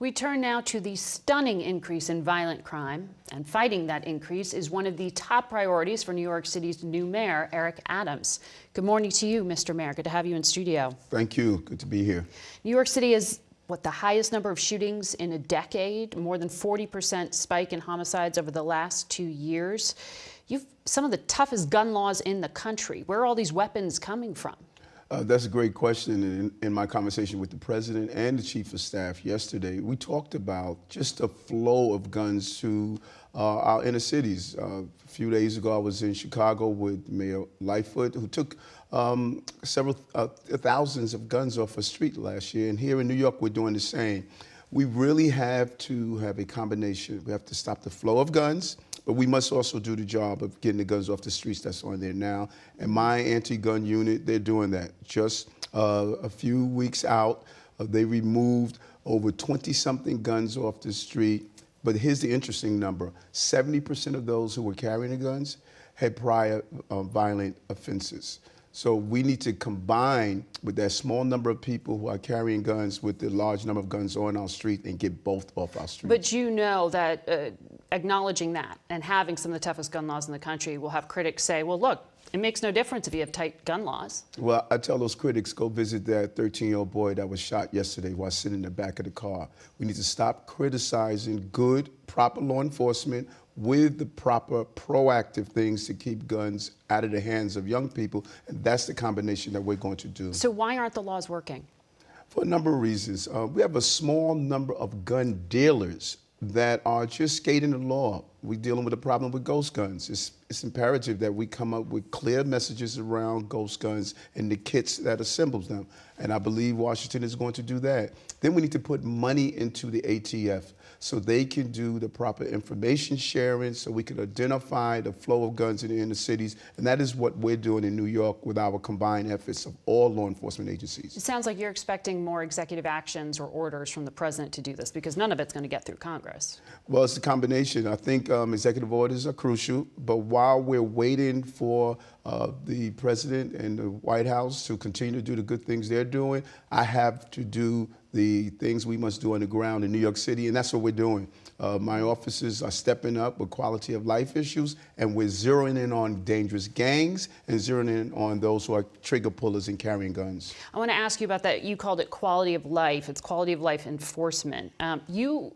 We turn now to the stunning increase in violent crime, and fighting that increase is one of the top priorities for New York City's new mayor, Eric Adams. Good morning to you, Mr. Mayor. Good to have you in studio. Thank you. Good to be here. New York City is the highest number of shootings in a decade, more than 40% spike in homicides over the last 2 years. You've some of the toughest gun laws in the country. Where are all these weapons coming from? That's a great question. In my conversation with the president and the chief of staff yesterday, we talked about just the flow of guns to our inner cities. A few days ago, I was in Chicago with Mayor Lightfoot, who took several thousands of guns off a street last year. And here in New York, we're doing the same. We really have to have a combination. We have to stop the flow of guns, but we must also do the job of getting the guns off the streets that's on there now. And my anti-gun unit, they're doing that. Just a few weeks out, they removed over 20-something guns off the street. But here's the interesting number. 70% of those who were carrying the guns had prior violent offenses. So we need to combine with that small number of people who are carrying guns with the large number of guns on our street and get both off our street. But you know that acknowledging that and having some of the toughest gun laws in the country will have critics say, well, look, it makes no difference if you have tight gun laws. Well, I tell those critics, go visit that 13-year-old boy that was shot yesterday while sitting in the back of the car. We need to stop criticizing good, proper law enforcement with the proper proactive things to keep guns out of the hands of young people. And that's the combination that we're going to do. So why aren't the laws working? For a number of reasons. We have a small number of gun dealers that are just skating the law. We're dealing with a problem with ghost guns. It's imperative that we come up with clear messages around ghost guns and the kits that assembles them. And I believe Washington is going to do that. Then we need to put money into the ATF so they can do the proper information sharing, so we can identify the flow of guns in the inner cities. And that is what we're doing in New York with our combined efforts of all law enforcement agencies. It sounds like you're expecting more executive actions or orders from the president to do this, because none of it's going to get through Congress. Well, it's a combination. I think executive orders are crucial, but while we're waiting for the president and the White House to continue to do the good things they're doing, I have to do the things we must do on the ground in New York City, and that's what we're doing. My officers are stepping up with quality of life issues, and we're zeroing in on dangerous gangs and zeroing in on those who are trigger pullers and carrying guns. I want to ask you about that. You called it quality of life. It's quality of life enforcement. You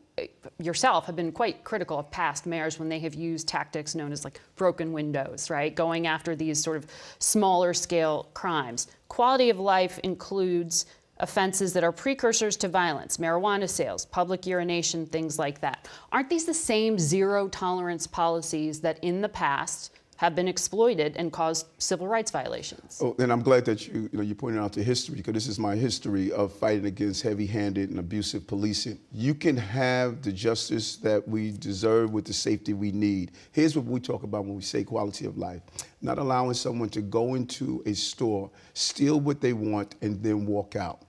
yourself have been quite critical of past mayors when they have used tactics known as like broken windows, right? Going after these sort of smaller scale crimes. Quality of life includes offenses that are precursors to violence, marijuana sales, public urination, things like that. Aren't these the same zero tolerance policies that in the past have been exploited and caused civil rights violations? Oh, and I'm glad that you pointed out the history, because this is my history of fighting against heavy-handed and abusive policing. You can have the justice that we deserve with the safety we need. Here's what we talk about when we say quality of life. Not allowing someone to go into a store, steal what they want, and then walk out.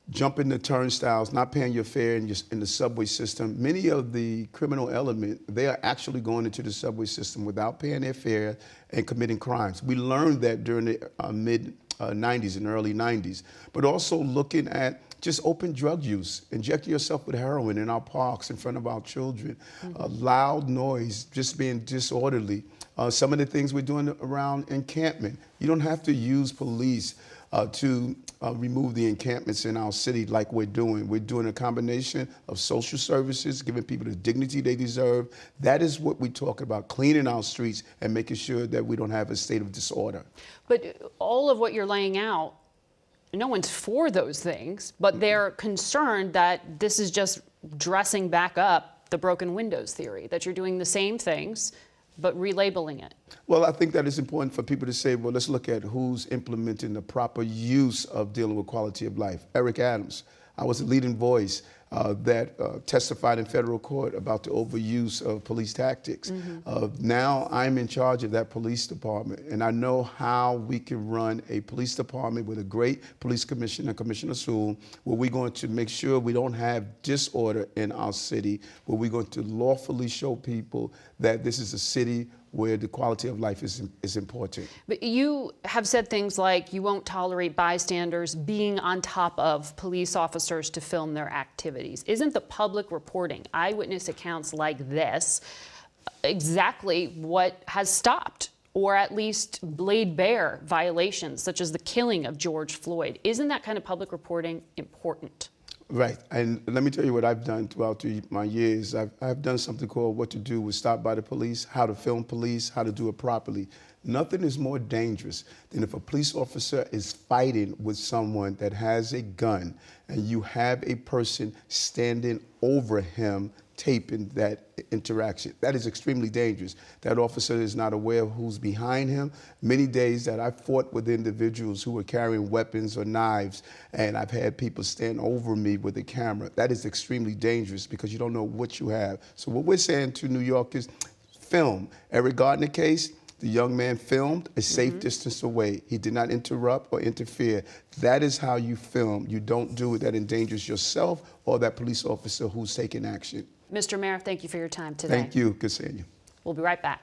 Jumping the turnstiles, not paying your fare in the subway system. Many of the criminal element, they are actually going into the subway system without paying their fare and committing crimes. We learned that during the mid-90s and early 90s. But also looking at just open drug use, injecting yourself with heroin in our parks in front of our children, loud noise, just being disorderly. Some of the things we're doing around encampment. You don't have to use police to remove the encampments in our city like we're doing. We're doing a combination of social services, giving people the dignity they deserve. That is what we talk about, cleaning our streets and making sure that we don't have a state of disorder. But all of what you're laying out, no one's for those things, but they're concerned that this is just dressing back up the broken windows theory, that you're doing the same things but relabeling it. Well, I think that it's important for people to say, well, let's look at who's implementing the proper use of dealing with quality of life. Eric Adams. I was the leading voice that testified in federal court about the overuse of police tactics. Now I'm in charge of that police department, and I know how we can run a police department with a great police commissioner, Commissioner Sewell, where we're going to make sure we don't have disorder in our city, where we're going to lawfully show people that this is a city where the quality of life is important. But you have said things like you won't tolerate bystanders being on top of police officers to film their activities. Isn't the public reporting eyewitness accounts like this exactly what has stopped or at least laid bare violations such as the killing of George Floyd? Isn't that kind of public reporting important? Right, and let me tell you what I've done throughout my years. I've done something called What to Do with Stop by the Police, how to film police, how to do it properly. Nothing is more dangerous than if a police officer is fighting with someone that has a gun and you have a person standing over him taping that interaction. That is extremely dangerous. That officer is not aware of who's behind him. Many days that I fought with individuals who were carrying weapons or knives, and I've had people stand over me with a camera. That is extremely dangerous because you don't know what you have. So what we're saying to New Yorkers, film. Eric Gardner case, the young man filmed a safe distance away. He did not interrupt or interfere. That is how you film. You don't do it that endangers yourself or that police officer who's taking action. Mr. Mayor, thank you for your time today. Thank you. Good seeing you. We'll be right back.